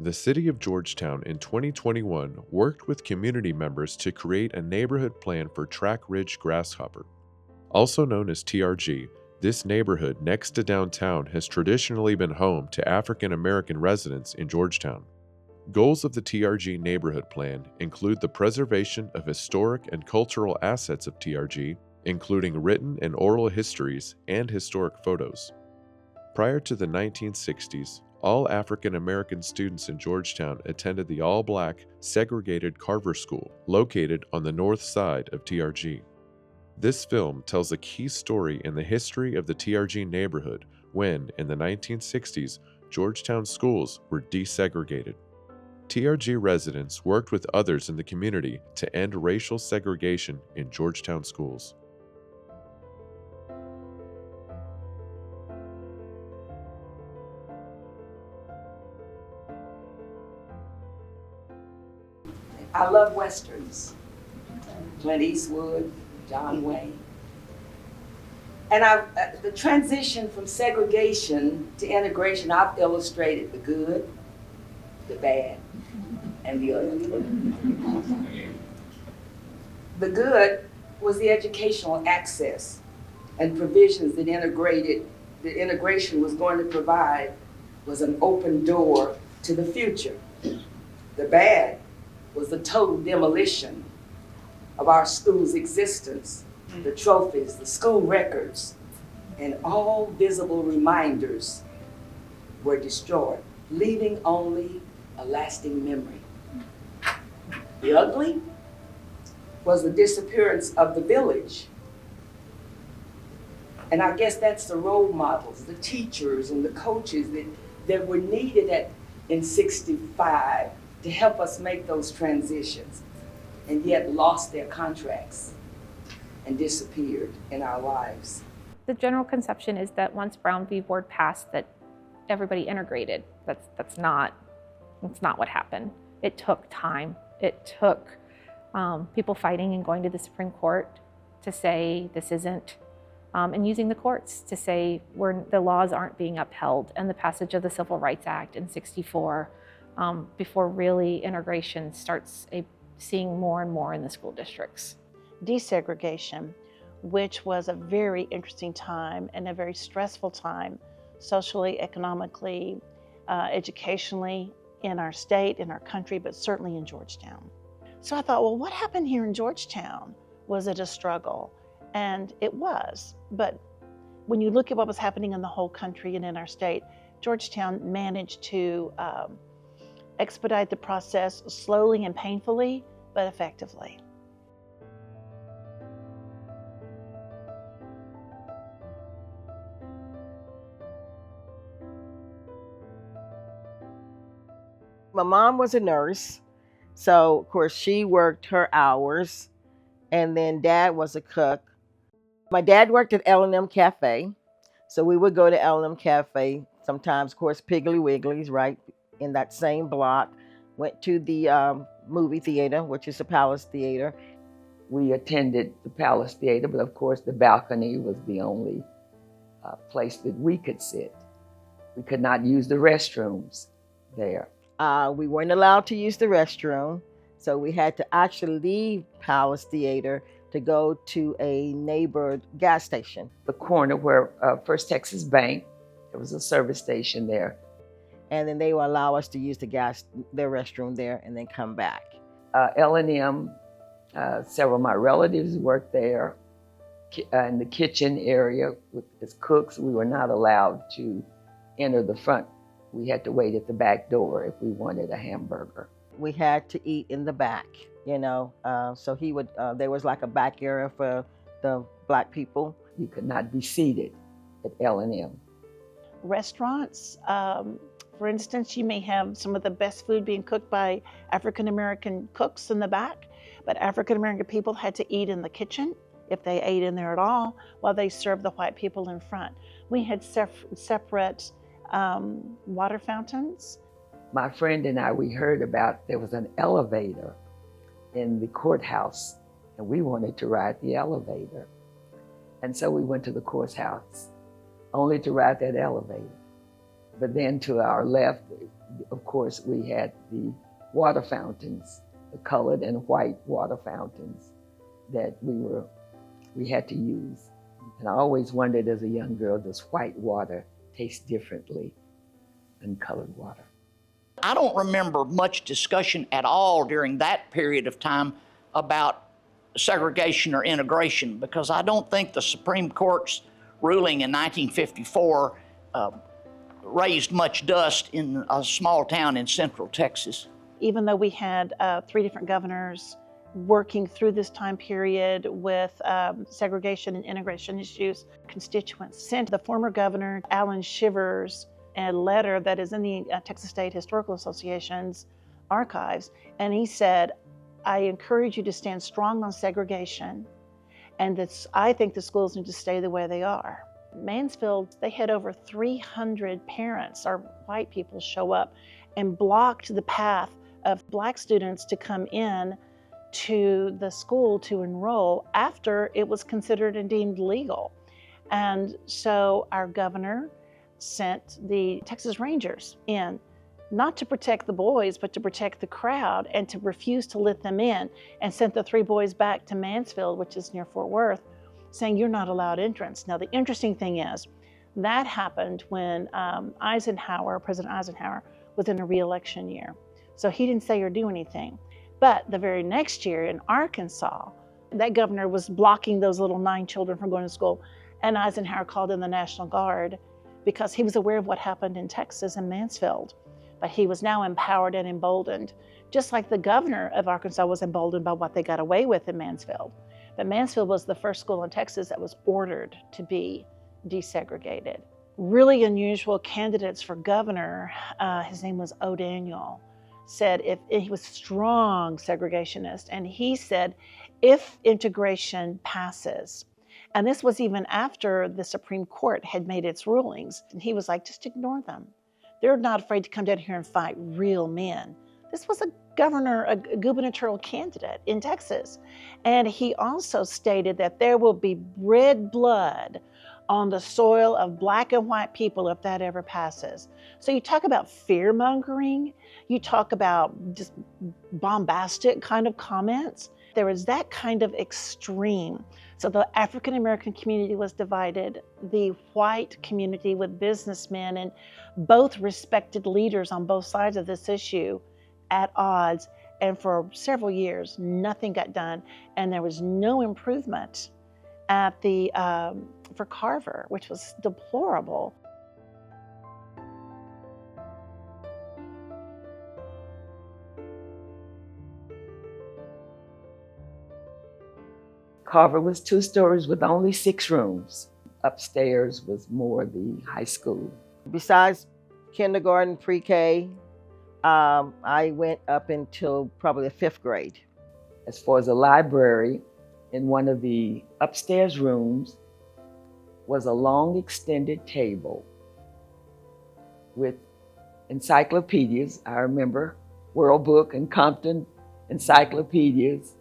The City of Georgetown in 2021 worked with community members to create a neighborhood plan for Track-Ridge-Grasshopper. Also known as TRG, this neighborhood next to downtown has traditionally been home to African American residents in Georgetown. Goals of the TRG neighborhood plan include the preservation of historic and cultural assets of TRG, including written and oral histories and historic photos. Prior to the 1960s, all African American students in Georgetown attended the all-black, segregated Carver School, located on the north side of TRG. This film tells a key story in the history of the TRG neighborhood when, in the 1960s, Georgetown schools were desegregated. TRG residents worked with others in the community to end racial segregation in Georgetown schools. I love Westerns, Clint Eastwood, John Wayne. And the transition from segregation to integration, I've illustrated the good, the bad, and the ugly. The good was the educational access and provisions that integration was going to provide was an open door to the future. The bad was the total demolition of our school's existence, the trophies, the school records, and all visible reminders were destroyed, leaving only a lasting memory. The ugly was the disappearance of the village. And I guess that's the role models, the teachers and the coaches that were needed in 65 to help us make those transitions, and yet lost their contracts and disappeared in our lives. The general conception is that once Brown v. Board passed, that everybody integrated. That's not what happened. It took time. It took people fighting and going to the Supreme Court to say this isn't, and using the courts to say the laws aren't being upheld, and the passage of the Civil Rights Act in '64 before really integration starts seeing more and more in the school districts. Desegregation, which was a very interesting time and a very stressful time, socially, economically, educationally, in our state, in our country, but certainly in Georgetown. So I thought, well, what happened here in Georgetown? Was it a struggle? And it was, but when you look at what was happening in the whole country and in our state, Georgetown managed to expedite the process slowly and painfully, but effectively. My mom was a nurse, so of course she worked her hours, and then Dad was a cook. My dad worked at L&M Cafe, so we would go to L&M Cafe, sometimes of course Piggly Wiggly's, right in that same block. Went to the movie theater, which is the Palace Theater. We attended the Palace Theater, but of course the balcony was the only place that we could sit. We could not use the restrooms there. We weren't allowed to use the restroom, so we had to actually leave Palace Theater to go to a neighbor gas station. The corner where First Texas Bank, there was a service station there. And then they will allow us to use their restroom there and then come back. L&M, several of my relatives worked there in the kitchen area as cooks. We were not allowed to enter the front. We had to wait at the back door if we wanted a hamburger. We had to eat in the back, so there was like a back area for the Black people. You could not be seated at L&M. Restaurants, for instance, you may have some of the best food being cooked by African American cooks in the back, but African American people had to eat in the kitchen, if they ate in there at all, while they served the white people in front. We had separate water fountains. My friend and I, we heard about there was an elevator in the courthouse, and we wanted to ride the elevator. And so we went to the courthouse, only to ride that elevator. But then to our left, Of course, we had the water fountains, the colored and white water fountains that we had to use. And I always wondered as a young girl, does white water taste differently than colored water? I don't remember much discussion at all during that period of time about segregation or integration, because I don't think the Supreme Court's ruling in 1954 raised much dust in a small town in central Texas. Even though we had 3 different governors working through this time period with segregation and integration issues, constituents sent the former governor, Alan Shivers, a letter that is in the Texas State Historical Association's archives. And he said, I encourage you to stand strong on segregation, and I think the schools need to stay the way they are. Mansfield, they had over 300 parents or white people show up and blocked the path of Black students to come in to the school to enroll after it was considered and deemed legal. And so our governor sent the Texas Rangers in, not to protect the boys, but to protect the crowd, and to refuse to let them in, and sent the 3 boys back to Mansfield, which is near Fort Worth, saying you're not allowed entrance. Now, the interesting thing is that happened when President Eisenhower, was in a re-election year. So he didn't say or do anything. But the very next year in Arkansas, that governor was blocking those little 9 children from going to school, and Eisenhower called in the National Guard because he was aware of what happened in Texas and Mansfield. But he was now empowered and emboldened, just like the governor of Arkansas was emboldened by what they got away with in Mansfield. But Mansfield was the first school in Texas that was ordered to be desegregated. Really unusual candidates for governor, his name was O'Daniel, said he was a strong segregationist, and he said if integration passes, and this was even after the Supreme Court had made its rulings, and he was like, just ignore them. They're not afraid to come down here and fight real men. This was a gubernatorial candidate in Texas. And he also stated that there will be red blood on the soil of Black and white people if that ever passes. So you talk about fear mongering, you talk about just bombastic kind of comments. There was that kind of extreme. So the African American community was divided, the white community with businessmen and both respected leaders on both sides of this issue at odds. And for several years, nothing got done, and there was no improvement at for Carver, which was deplorable. Carver was 2 stories with only 6 rooms. Upstairs was more the high school. Besides kindergarten, pre-K, I went up until probably the 5th grade. As far as the library, in one of the upstairs rooms was a long extended table with encyclopedias. I remember World Book and Compton encyclopedias,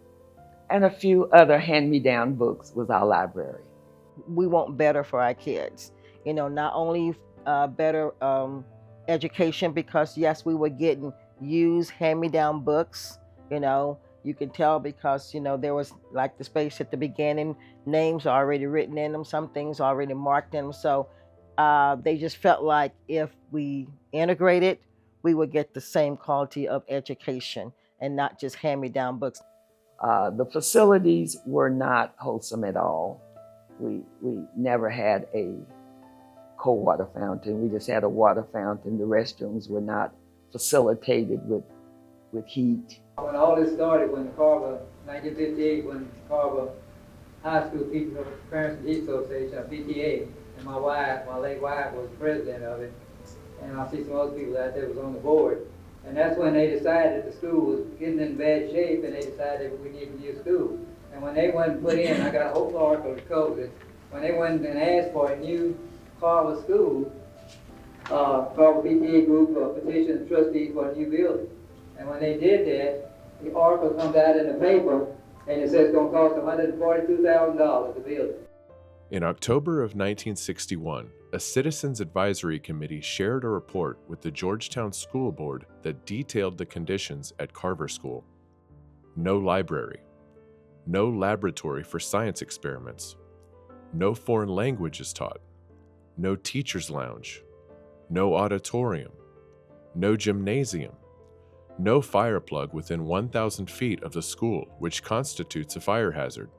and a few other hand-me-down books was our library. We want better for our kids. Not only better education, because yes, we were getting used hand-me-down books. You can tell because there was like the space at the beginning, names already written in them, some things already marked in them. So they just felt like if we integrated, we would get the same quality of education and not just hand-me-down books. The facilities were not wholesome at all. We never had a cold water fountain. We just had a water fountain. The restrooms were not facilitated with heat. When all this started, when Carver, 1958, when Carver High School Parents and Teachers Association, PTA, and my late wife, was president of it, and I see some other people out there was on the board. And that's when they decided the school was getting in bad shape, and they decided we need a new school. And when they went and put in, I got a whole article to cover it, when they went and asked for a new Carver school, Carver PTA group petitioned the trustees for a new building. And when they did that, the article comes out in the paper, and it says it's going to cost $142,000 to build it. In October of 1961, a Citizens Advisory Committee shared a report with the Georgetown School Board that detailed the conditions at Carver School. No library, no laboratory for science experiments, no foreign language is taught, no teacher's lounge, no auditorium, no gymnasium, no fire plug within 1,000 feet of the school, which constitutes a fire hazard.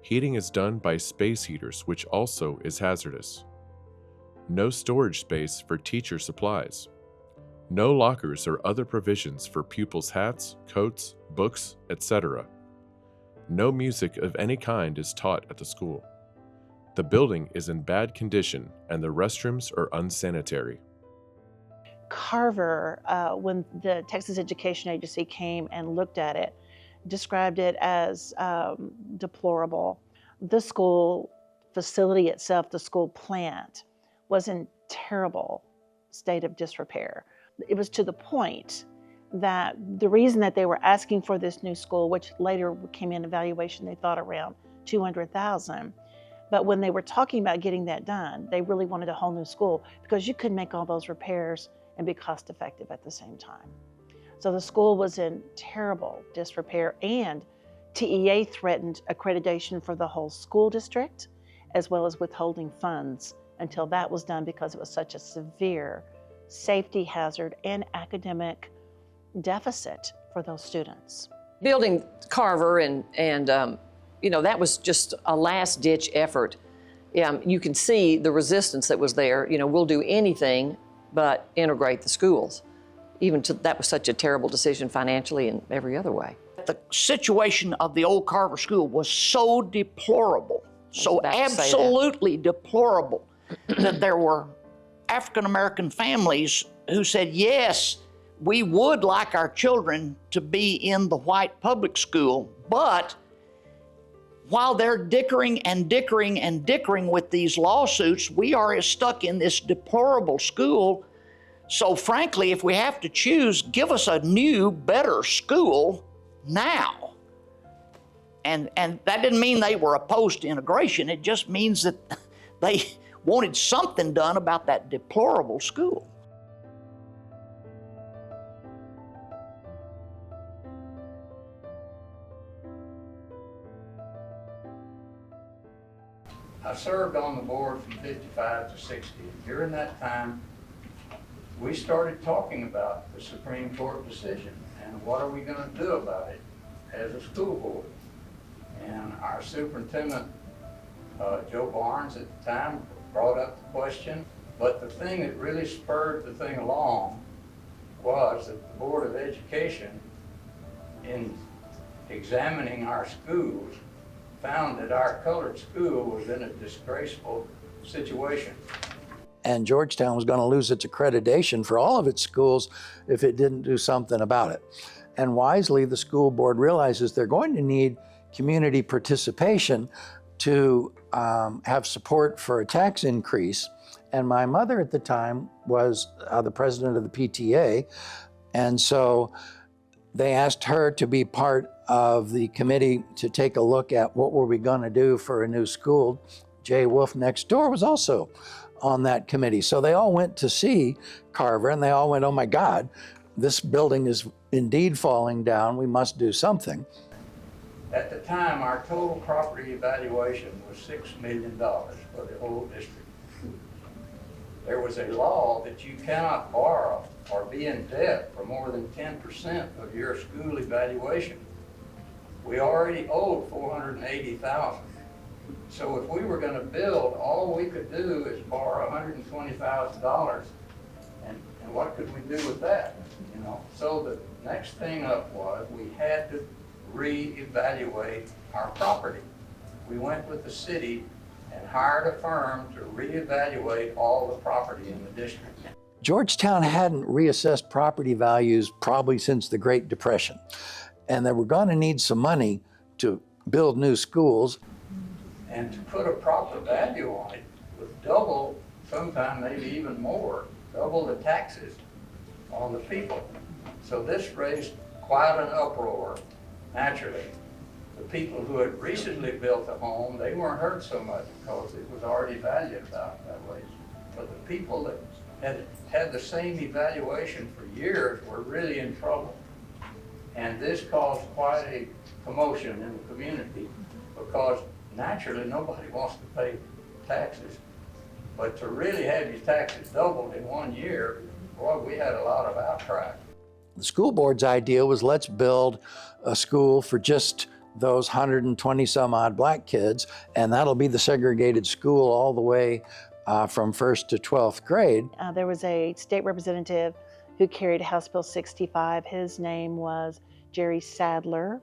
Heating is done by space heaters, which also is hazardous. No storage space for teacher supplies. No lockers or other provisions for pupils' hats, coats, books, etc. No music of any kind is taught at the school. The building is in bad condition and the restrooms are unsanitary. Carver, when the Texas Education Agency came and looked at it, described it as deplorable. The school facility itself, the school plant, was in terrible state of disrepair. It was to the point that the reason that they were asking for this new school, which later came in evaluation, they thought around $200,000. But when they were talking about getting that done, they really wanted a whole new school because you couldn't make all those repairs and be cost effective at the same time. So the school was in terrible disrepair, and TEA threatened accreditation for the whole school district, as well as withholding funds until that was done because it was such a severe safety hazard and academic deficit for those students. Building Carver and that was just a last-ditch effort. You can see the resistance that was there. We'll do anything but integrate the schools. That was such a terrible decision financially and every other way. The situation of the old Carver School was so deplorable, so absolutely deplorable, that there were African-American families who said, yes, we would like our children to be in the white public school, but while they're dickering with these lawsuits, we are stuck in this deplorable school. So frankly, if we have to choose, give us a new, better school now. And that didn't mean they were opposed to integration. It just means that they wanted something done about that deplorable school. I served on the board from 55 to 60. During that time, we started talking about the Supreme Court decision and what are we going to do about it as a school board. And our superintendent, Joe Barnes at the time, brought up the question. But the thing that really spurred the thing along was that the Board of Education, in examining our schools, found that our colored school was in a disgraceful situation. And Georgetown was going to lose its accreditation for all of its schools if it didn't do something about it. And wisely, the school board realizes they're going to need community participation to have support for a tax increase. And my mother at the time was the president of the PTA. And so they asked her to be part of the committee to take a look at what were we going to do for a new school. Jay Wolf next door was also on that committee. So they all went to see Carver and they all went, oh my God, this building is indeed falling down. We must do something. At the time, our total property evaluation was $6 million for the whole district. There was a law that you cannot borrow or be in debt for more than 10% of your school evaluation. We already owed $480,000. So if we were going to build, all we could do is borrow $120,000. And what could we do with that? So the next thing up was we had to reevaluate our property. We went with the city and hired a firm to reevaluate all the property in the district. Georgetown hadn't reassessed property values probably since the Great Depression. And they were going to need some money to build new schools. And to put a proper value on it would double, sometime maybe even more, double the taxes on the people. So this raised quite an uproar, naturally. The The people who had recently built a home, they weren't hurt so much because it was already valued about that way. But the people that had the same evaluation for years were really in trouble. And this caused quite a commotion in the community because naturally nobody wants to pay taxes. But to really have your taxes doubled in 1 year, boy, we had a lot of outcry. The school board's idea was, let's build a school for just those 120 some odd black kids, and that'll be the segregated school all the way from 1st to 12th grade. There was a state representative who carried House Bill 65. His name was Jerry Sadler,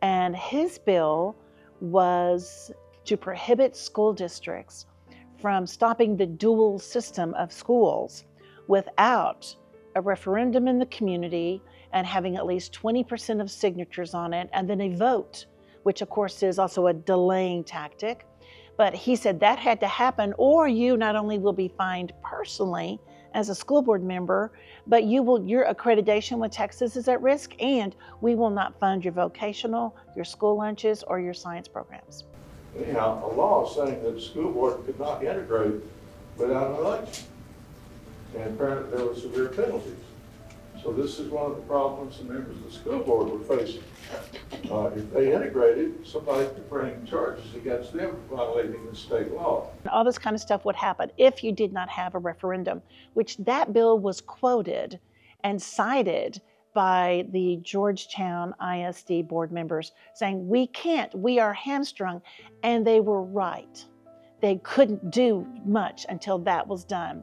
and his bill was to prohibit school districts from stopping the dual system of schools without a referendum in the community and having at least 20% of signatures on it, and then a vote, which of course is also a delaying tactic. But he said that had to happen, or you not only will be fined personally as a school board member, but your accreditation with Texas is at risk, and we will not fund your vocational, your school lunches, or your science programs. Anyhow, a law saying that the school board could not integrate without an election. And apparently there were severe penalties. So this is one of the problems the members of the school board were facing. If they integrated, somebody could bring charges against them for violating the state law. All this kind of stuff would happen if you did not have a referendum, which that bill was quoted and cited by the Georgetown ISD board members saying, we can't, we are hamstrung. And they were right. They couldn't do much until that was done.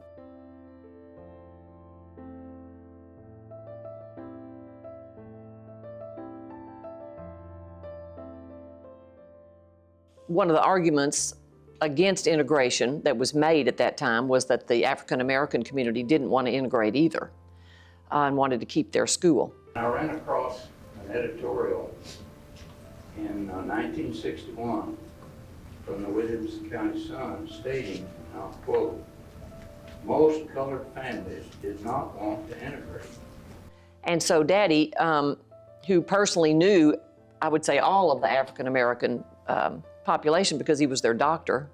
One of the arguments against integration that was made at that time was that the African American community didn't want to integrate either and wanted to keep their school. I ran across an editorial in 1961 from the Williamson County Sun stating, and I'll quote, "Most colored families did not want to integrate." And so Daddy, who personally knew, I would say, all of the African American population because he was their doctor,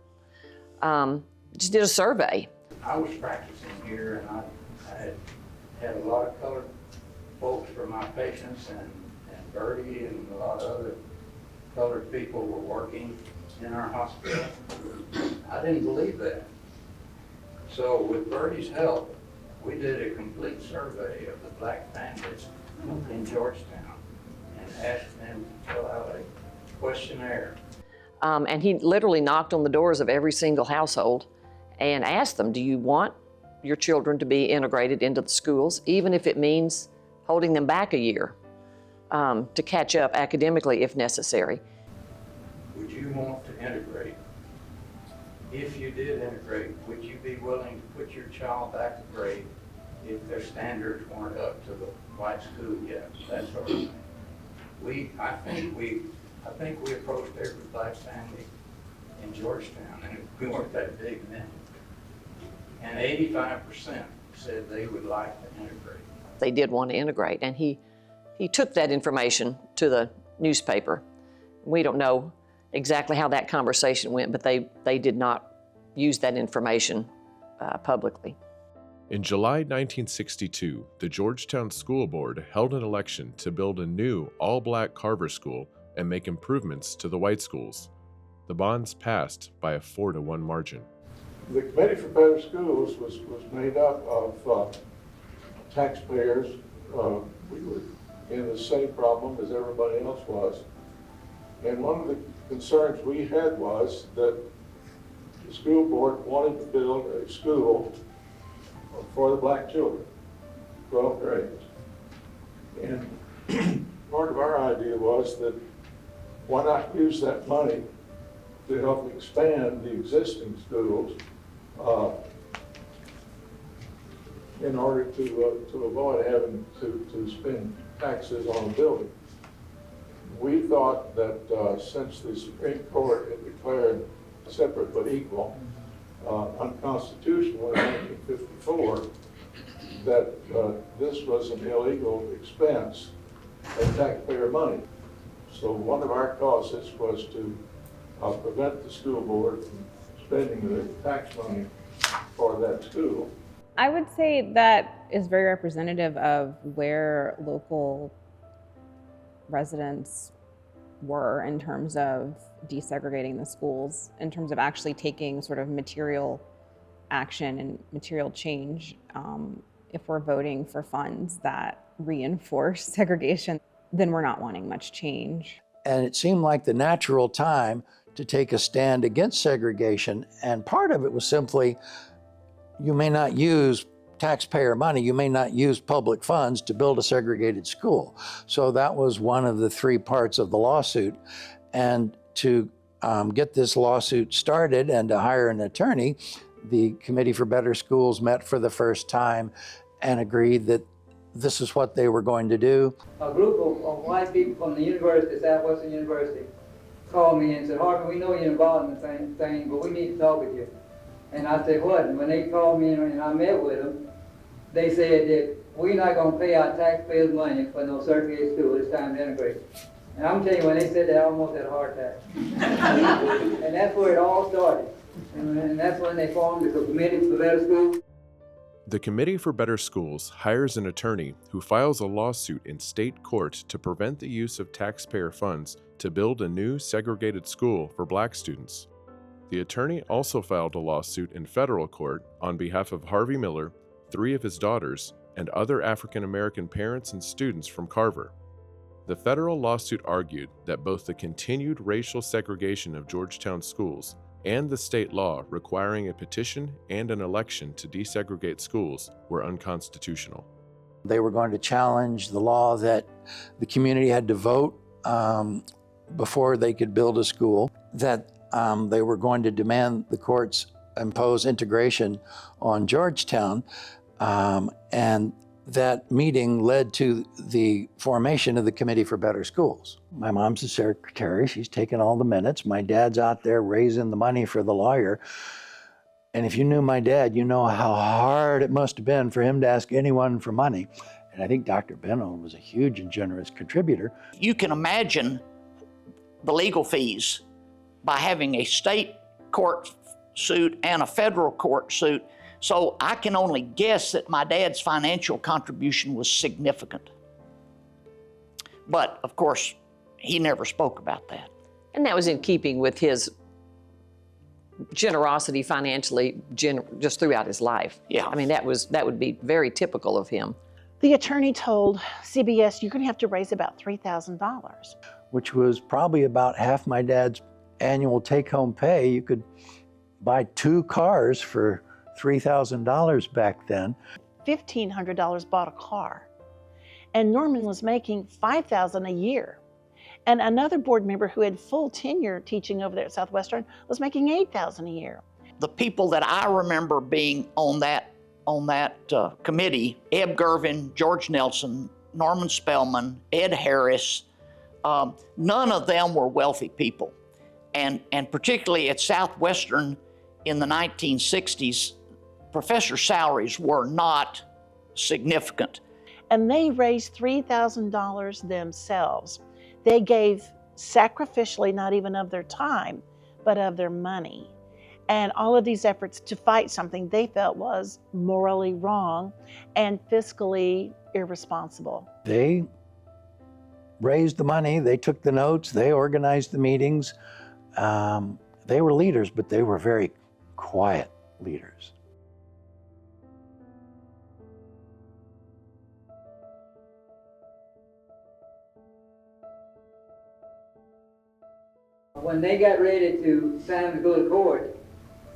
just did a survey. I was practicing here and I had a lot of colored folks for my patients, and Bertie and a lot of other colored people were working in our hospital. I didn't believe that. So with Bertie's help, we did a complete survey of the black families in Georgetown and asked them to fill out a questionnaire. And he literally knocked on the doors of every single household and asked them, do you want your children to be integrated into the schools, even if it means holding them back a year to catch up academically if necessary? Would you want to integrate? If you did integrate, would you be willing to put your child back a grade if their standards weren't up to the white school yet? That sort of thing. I think we approached every black family in Georgetown, and we weren't that big then. And 85% said they would like to integrate. They did want to integrate, and he took that information to the newspaper. We don't know exactly how that conversation went, but they did not use that information publicly. In July 1962, the Georgetown School Board held an election to build a new all-black Carver school and make improvements to the white schools. The bonds passed by a 4-to-1 margin. The Committee for Better Schools was made up of taxpayers. We were in the same problem as everybody else was. And one of the concerns we had was that the school board wanted to build a school for the black children, 12 grades. And part of our idea was that why not use that money to help expand the existing schools in order to avoid having to spend taxes on a building. We thought that since the Supreme Court had declared separate but equal unconstitutional in 1954, that this was an illegal expense of taxpayer money. So one of our causes was to prevent the school board from spending the tax money for that school. I would say that is very representative of where local residents were in terms of desegregating the schools, in terms of actually taking sort of material action and material change. If we're voting for funds that reinforce segregation, then we're not wanting much change. And it seemed like the natural time to take a stand against segregation. And part of it was simply, you may not use taxpayer money, you may not use public funds to build a segregated school. So that was one of the three parts of the lawsuit. And to get this lawsuit started and to hire an attorney, the Committee for Better Schools met for the first time and agreed that this is what they were going to do. A group of white people from the university, Southwestern University, called me and said, "Harvey, we know you're involved in the same thing, but we need to talk with you." And I said, "What?" And when they called me and I met with them, they said that we're not going to pay our taxpayers' money for no segregated school. It's time to integrate. And I'm telling you, when they said that, I almost had a heart attack. And that's where it all started. And that's when they formed the Committee for Better Schools. The Committee for Better Schools hires an attorney who files a lawsuit in state court to prevent the use of taxpayer funds to build a new segregated school for Black students. The attorney also filed a lawsuit in federal court on behalf of Harvey Miller, 3 of his daughters, and other African American parents and students from Carver. The federal lawsuit argued that both the continued racial segregation of Georgetown schools and the state law requiring a petition and an election to desegregate schools were unconstitutional. They were going to challenge the law that the community had to vote before they could build a school, that they were going to demand the courts impose integration on Georgetown, and that meeting led to the formation of the Committee for Better Schools. My mom's the secretary, she's taking all the minutes. My dad's out there raising the money for the lawyer. And if you knew my dad, you know how hard it must have been for him to ask anyone for money. And I think Dr. Benno was a huge and generous contributor. You can imagine the legal fees by having a state court suit and a federal court suit. So I can only guess that my dad's financial contribution was significant. But of course, he never spoke about that. And that was in keeping with his generosity financially just throughout his life. Yeah. I mean, that would be very typical of him. The attorney told CBS, "You're going to have to raise about $3,000. Which was probably about half my dad's annual take-home pay. You could buy 2 cars for $3,000 back then. $1,500 bought a car. And Norman was making $5,000 a year. And another board member who had full tenure teaching over there at Southwestern was making $8,000 a year. The people that I remember being on that committee, Eb Gervin, George Nelson, Norman Spellman, Ed Harris, none of them were wealthy people. And particularly at Southwestern in the 1960s, professor salaries were not significant. And they raised $3,000 themselves. They gave sacrificially, not even of their time, but of their money. And all of these efforts to fight something they felt was morally wrong and fiscally irresponsible. They raised the money, they took the notes, they organized the meetings. They were leaders, but they were very quiet leaders. When they got ready time to go to court,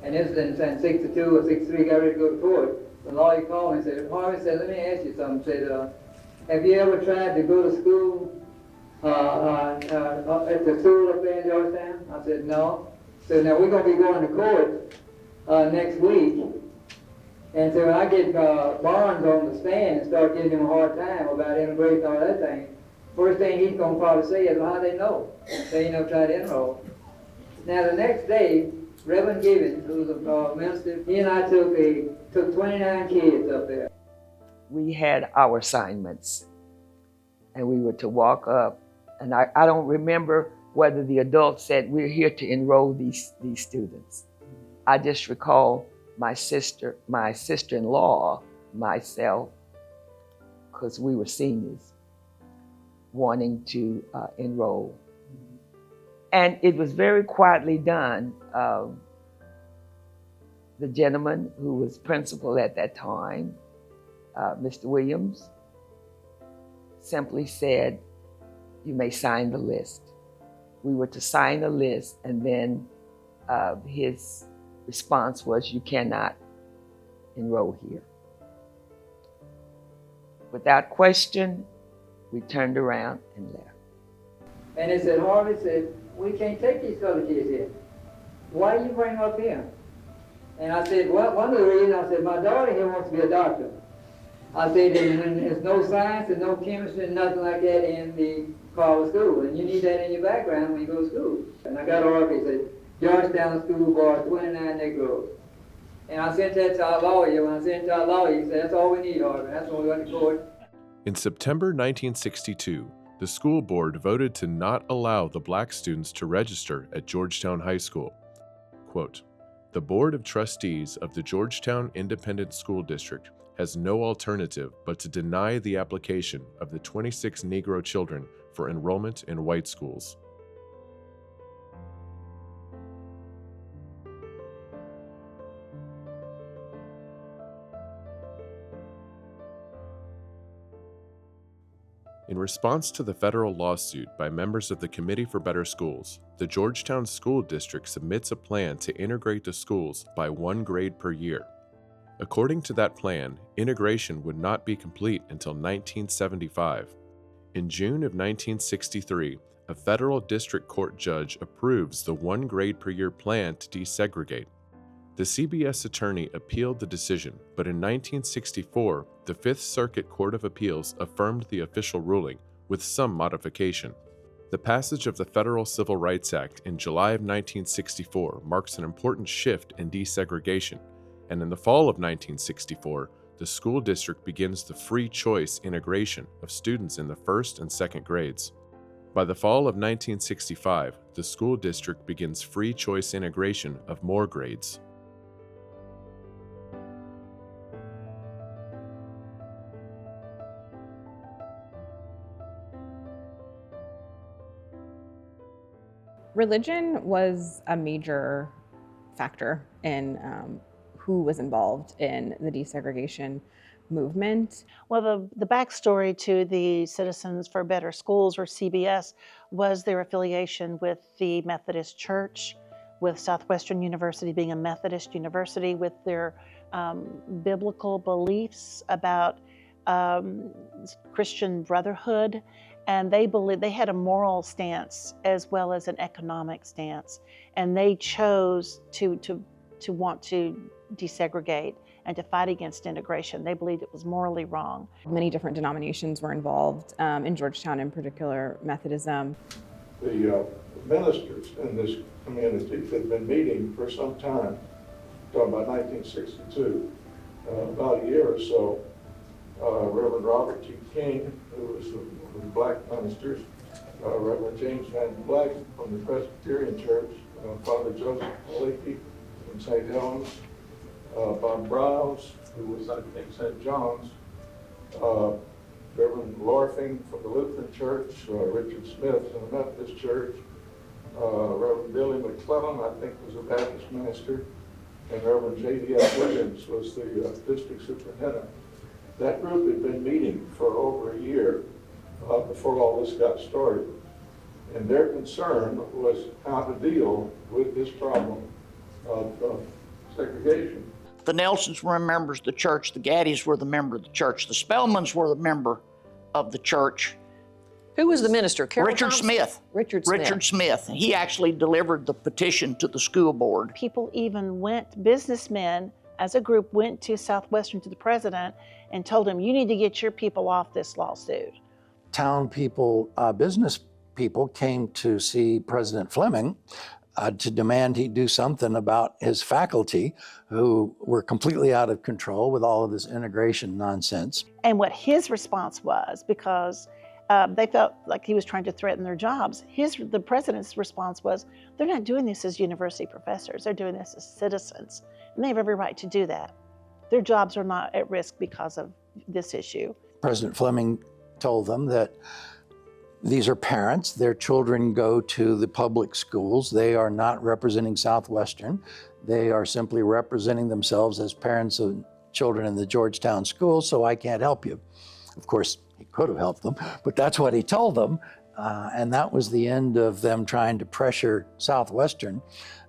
and this was in 62 or 63, got ready to go to court, the lawyer called me and said, "Harvey," said, "let me ask you something." Said, "Have you ever tried to go to school at the school up there in Georgetown?" I said, "No." So now we're going to be going to court next week. And so I get Barnes on the stand and start giving him a hard time about immigration and all that thing. First thing he's going to probably say is, "Well, how they know? They ain't never tried to enroll." Now the next day, Reverend Gibbons, who's a minister, he and I took 29 kids up there. We had our assignments, and we were to walk up And I don't remember whether the adults said, we're here to enroll these students. I just recall my sister-in-law, myself, because we were seniors, wanting to enroll. And it was very quietly done. The gentleman who was principal at that time, Mr. Williams, simply said, you may sign the list. We were to sign the list, and then his response was, you cannot enroll here. Without question, we turned around and left. And they said, Harvey said, we can't take these other kids here. Why you bring them up here? And I said, well, one of the reasons, I said, my daughter here wants to be a doctor. I said, and there's no science and no chemistry and nothing like that in the Carver school. And you need that in your background when you go to school. And I got Harvey and said, Georgetown School Board, 29 Negroes. And I sent that to our lawyer. When I sent it to our lawyer, he said, that's all we need, Harvey. That's when we went to court. In September 1962, the school board voted to not allow the black students to register at Georgetown High School. Quote, the Board of Trustees of the Georgetown Independent School District has no alternative but to deny the application of the 26 Negro children for enrollment in white schools. In response to the federal lawsuit by members of the Committee for Better Schools, the Georgetown School District submits a plan to integrate the schools by 1 grade per year. According to that plan, integration would not be complete until 1975. In June of 1963, a federal district court judge approves the 1 grade per year plan to desegregate. The CBS attorney appealed the decision, but in 1964, the Fifth Circuit Court of Appeals affirmed the official ruling with some modification. The passage of the Federal Civil Rights Act in July of 1964 marks an important shift in desegregation, and in the fall of 1964, the school district begins the free choice integration of students in the first and second grades. By the fall of 1965, the school district begins free choice integration of more grades. Religion was a major factor in who was involved in the desegregation movement. Well, the backstory to the Citizens for Better Schools, or CBS, was their affiliation with the Methodist Church, with Southwestern University being a Methodist university, with their biblical beliefs about Christian brotherhood. And they believed they had a moral stance as well as an economic stance, and they chose to want to desegregate and to fight against integration. They believed it was morally wrong. Many different denominations were involved, in Georgetown in particular, Methodism. The ministers in this community had been meeting for some time, talking about 1962, about a year or so. Reverend Robert T. King, who was one of the black ministers, Reverend James Van Black from the Presbyterian Church, Father Joseph Leakey from St. Helens, Bob Browse, who was, I think, St. John's, Reverend Lorfing from the Lutheran Church, Richard Smith from the Methodist Church, Reverend Billy McClellan, I think, was a Baptist minister, and Reverend J.D.F. Williams was the district superintendent. That group had been meeting for over a year before all this got started. And their concern was how to deal with this problem of segregation. The Nelsons were members of the church, the Gaddies were the member of the church, the Spellmans were the member of the church. Who was the minister? Carol Richard Thompson? Smith. Richard Smith. Richard Smith. He actually delivered the petition to the school board. People even went, businessmen as a group went to Southwestern, to the president, and told him, you need to get your people off this lawsuit. Town people, business people came to see President Fleming to demand he do something about his faculty, who were completely out of control with all of this integration nonsense. And what his response was, because They felt like he was trying to threaten their jobs. The president's response was, they're not doing this as university professors, they're doing this as citizens, and they have every right to do that. Their jobs are not at risk because of this issue. President Fleming told them that these are parents, their children go to the public schools, they are not representing Southwestern, they are simply representing themselves as parents of children in the Georgetown schools, so I can't help you. Of course, he could have helped them, but that's what he told them. And that was the end of them trying to pressure Southwestern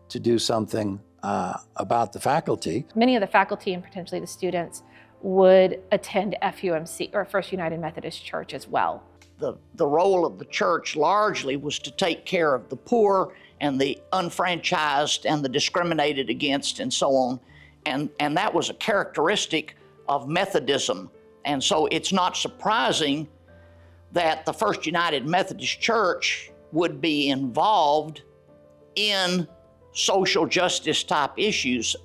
to do something about the faculty. Many of the faculty and potentially the students would attend FUMC or First United Methodist Church as well. The role of the church largely was to take care of the poor and the unfranchised and the discriminated against and so on. And that was a characteristic of Methodism. And so it's not surprising that the First United Methodist Church would be involved in social justice type issues. In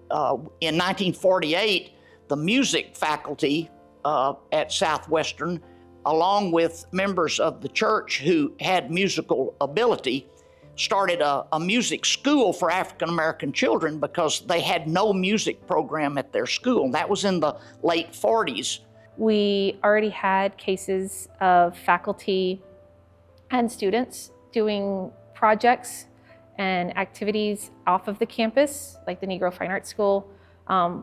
1948, the music faculty at Southwestern, along with members of the church who had musical ability, started a music school for African American children because they had no music program at their school. That was in the late 40s. We already had cases of faculty and students doing projects and activities off of the campus, like the Negro Fine Arts School,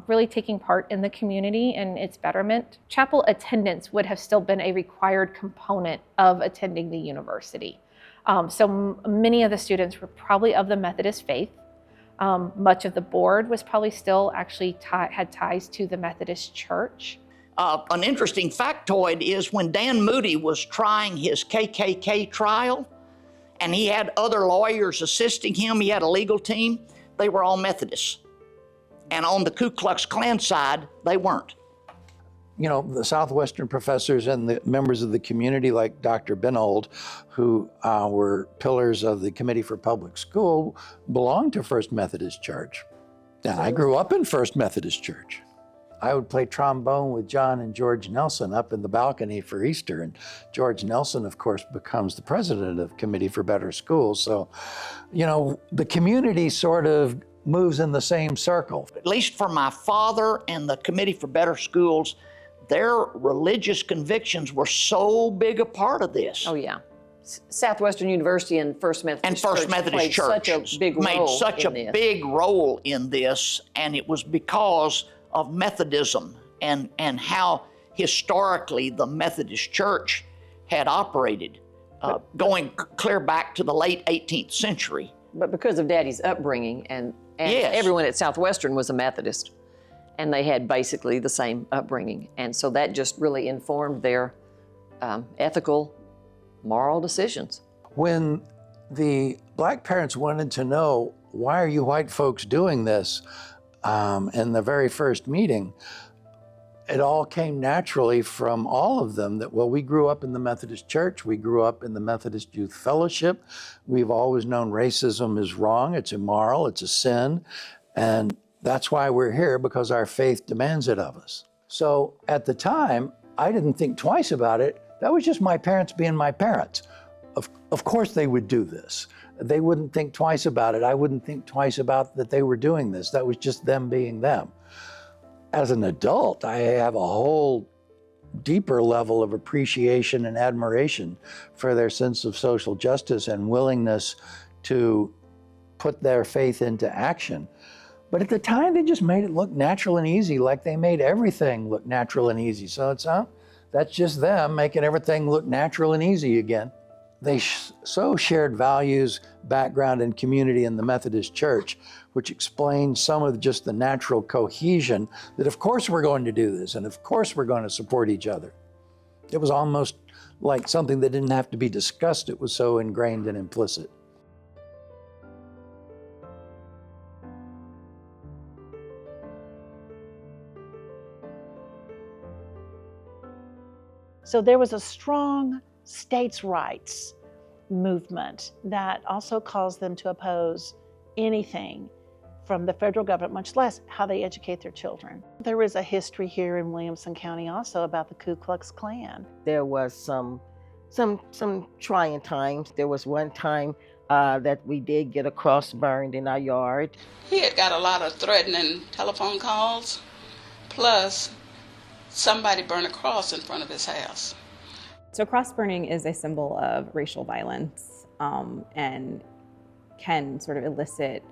really taking part in the community and its betterment. Chapel attendance would have still been a required component of attending the university. So many of the students were probably of the Methodist faith. Much of the board was probably still actually had ties to the Methodist Church. An interesting factoid is when Dan Moody was trying his KKK trial, and he had other lawyers assisting him, he had a legal team, they were all Methodists. And on the Ku Klux Klan side, they weren't. You know, the Southwestern professors and the members of the community like Dr. Benold, who were pillars of the Committee for Public School, belonged to First Methodist Church. And I grew up in First Methodist Church. I would play trombone with John and George Nelson up in the balcony for Easter. And George Nelson, of course, becomes the president of Committee for Better Schools. So, you know, the community sort of moves in the same circle. At least for my father and the Committee for Better Schools, their religious convictions were so big a part of this. Oh, yeah. Southwestern University and First Methodist Church played such a big role made such a in this. big role in this, and it was because of Methodism and how historically the Methodist Church had operated, going clear back to the late 18th century. But because of Daddy's upbringing, and Yes. everyone at Southwestern was a Methodist, and they had basically the same upbringing. And so that just really informed their ethical, moral decisions. When the black parents wanted to know, why are you white folks doing this, in the very first meeting, it all came naturally from all of them that, well, we grew up in the Methodist Church, we grew up in the Methodist Youth Fellowship, we've always known racism is wrong, it's immoral, it's a sin, and that's why we're here, because our faith demands it of us. So at the time, I didn't think twice about it. That was just my parents being my parents. Of course they would do this. They wouldn't think twice about it. I wouldn't think twice about that they were doing this. That was just them being them. As an adult, I have a whole deeper level of appreciation and admiration for their sense of social justice and willingness to put their faith into action. But at the time, they just made it look natural and easy, like they made everything look natural and easy. So it's, that's just them making everything look natural and easy again. They so shared values, background, and community in the Methodist Church, which explains some of just the natural cohesion that of course we're going to do this, and of course we're going to support each other. It was almost like something that didn't have to be discussed. It was so ingrained and implicit. So there was a strong states' rights movement that also caused them to oppose anything from the federal government, much less how they educate their children. There is a history here in Williamson County also about the Ku Klux Klan. There was some some trying times. There was one time that we did get a cross burned in our yard. He had got a lot of threatening telephone calls, plus somebody burned a cross in front of his house. So cross burning is a symbol of racial violence and can sort of elicit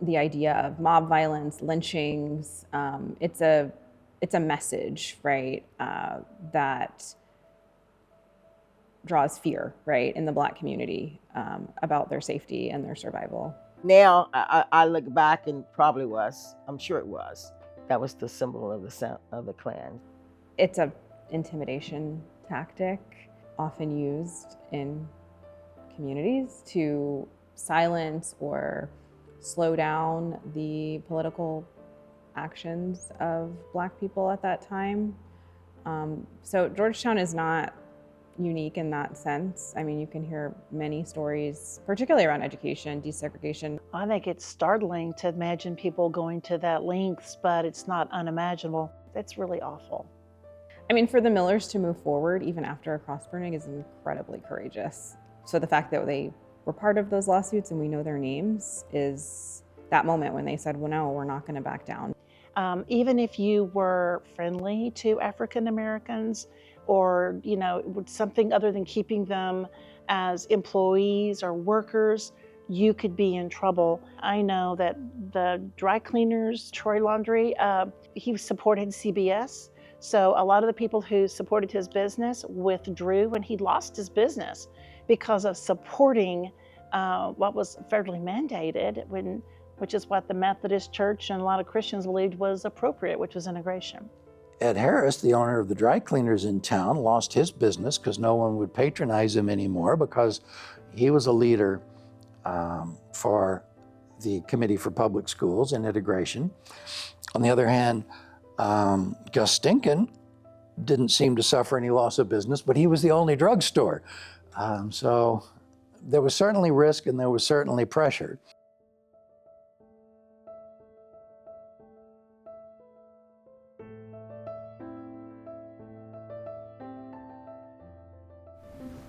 the idea of mob violence, lynchings. It's a message, right, that draws fear, right, in the Black community about their safety and their survival. Now I look back and probably was, I'm sure it was. That was the symbol of the Klan. It's a intimidation tactic often used in communities to silence or slow down the political actions of Black people at that time. So Georgetown is not unique in that sense. I mean, you can hear many stories, particularly around education, desegregation. I think it's startling to imagine people going to that lengths, but it's not unimaginable. It's really awful. I mean, for the Millers to move forward even after a cross burning is incredibly courageous. So the fact that they were part of those lawsuits and we know their names is that moment when they said, well, no, we're not going to back down. Even if you were friendly to African Americans or, you know, something other than keeping them as employees or workers, you could be in trouble. I know that the dry cleaners, Troy Laundry, he supported CBS. So a lot of the people who supported his business withdrew when he lost his business because of supporting what was federally mandated, which is what the Methodist Church and a lot of Christians believed was appropriate, which was integration. Ed Harris, the owner of the dry cleaners in town, lost his business because no one would patronize him anymore because he was a leader for the Committee for Public Schools and Integration. On the other hand, Gus Stinkin didn't seem to suffer any loss of business, but he was the only drugstore. So there was certainly risk and there was certainly pressure.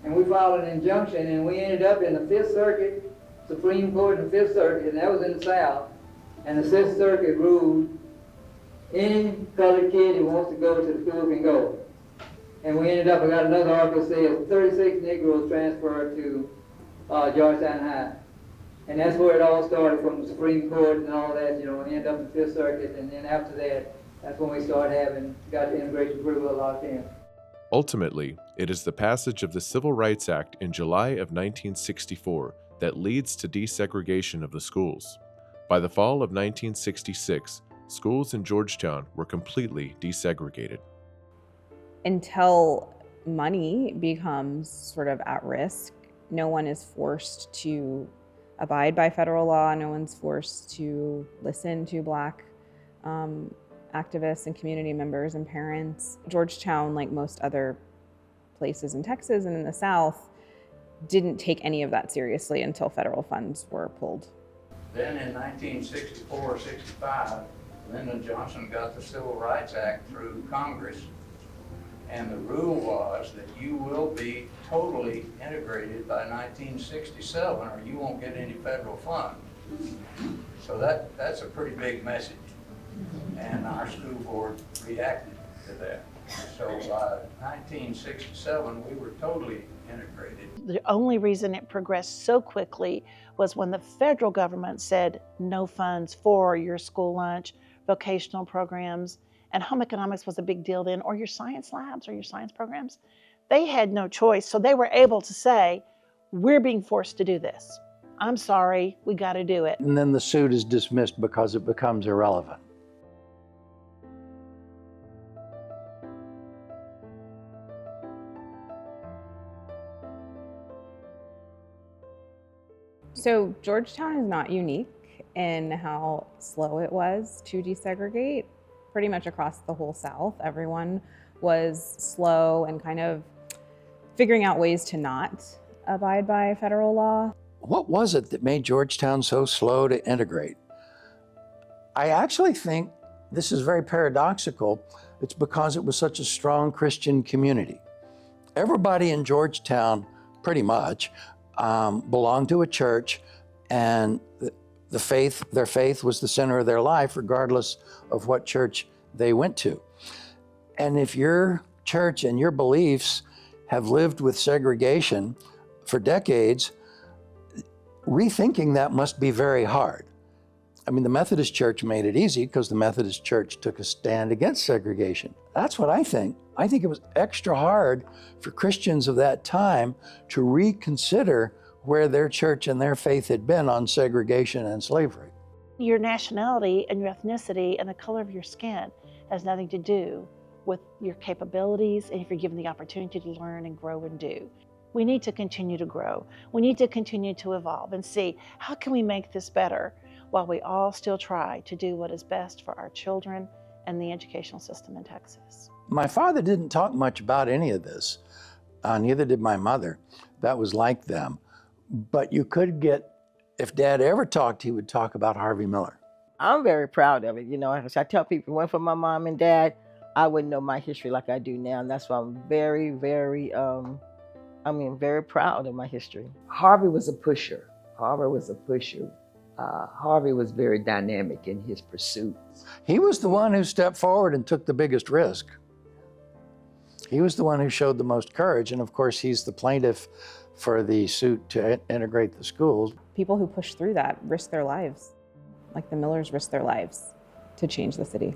And we filed an injunction, and we ended up in the Fifth Circuit, Supreme Court in the Fifth Circuit, and that was in the South. And the Fifth Circuit ruled any colored kid who wants to go to the school can go. And we ended up, I got another article that says 36 Negroes transferred to Georgetown High. And that's where it all started, from the Supreme Court and all that, you know, and ended up in the Fifth Circuit. And then after that, that's when we started got the immigration approval locked in. Ultimately, it is the passage of the Civil Rights Act in July of 1964 that leads to desegregation of the schools. By the fall of 1966, schools in Georgetown were completely desegregated. Until money becomes sort of at risk, no one is forced to abide by federal law, no one's forced to listen to Black activists and community members and parents. Georgetown, like most other places in Texas and in the South, didn't take any of that seriously until federal funds were pulled. Then in 1964-65, Lyndon Johnson got the Civil Rights Act through Congress, and the rule was that you will be totally integrated by 1967 or you won't get any federal funds. So that's a pretty big message. And our school board reacted to that. So by 1967, we were totally integrated. The only reason it progressed so quickly was when the federal government said no funds for your school lunch, vocational programs, and home economics was a big deal then, or your science labs or your science programs. They had no choice, so they were able to say, we're being forced to do this. I'm sorry, we got to do it. And then the suit is dismissed because it becomes irrelevant. So Georgetown is not unique in how slow it was to desegregate. Pretty much across the whole South, everyone was slow and kind of figuring out ways to not abide by federal law. What was it that made Georgetown so slow to integrate? I actually think this is very paradoxical. It's because it was such a strong Christian community. everybody in Georgetown, pretty much, belonged to a church, and their faith was the center of their life, regardless of what church they went to. And if your church and your beliefs have lived with segregation for decades, rethinking that must be very hard. I mean, the Methodist Church made it easy because the Methodist Church took a stand against segregation. That's what I think. I think it was extra hard for Christians of that time to reconsider where their church and their faith had been on segregation and slavery. Your nationality and your ethnicity and the color of your skin has nothing to do with your capabilities and if you're given the opportunity to learn and grow and do. We need to continue to grow. We need to continue to evolve and see how can we make this better while we all still try to do what is best for our children and the educational system in Texas. My father didn't talk much about any of this. Neither did my mother. That was like them. But you could get, if Dad ever talked, he would talk about Harvey Miller. I'm very proud of it. You know, as I tell people, if it weren't for my mom and dad, I wouldn't know my history like I do now. And that's why I'm very, very, very proud of my history. Harvey was a pusher. Harvey was a pusher. Harvey was very dynamic in his pursuits. He was the one who stepped forward and took the biggest risk. He was the one who showed the most courage. And of course, he's the plaintiff for the suit to integrate the schools. People who push through that risk their lives, like the Millers risked their lives to change the city.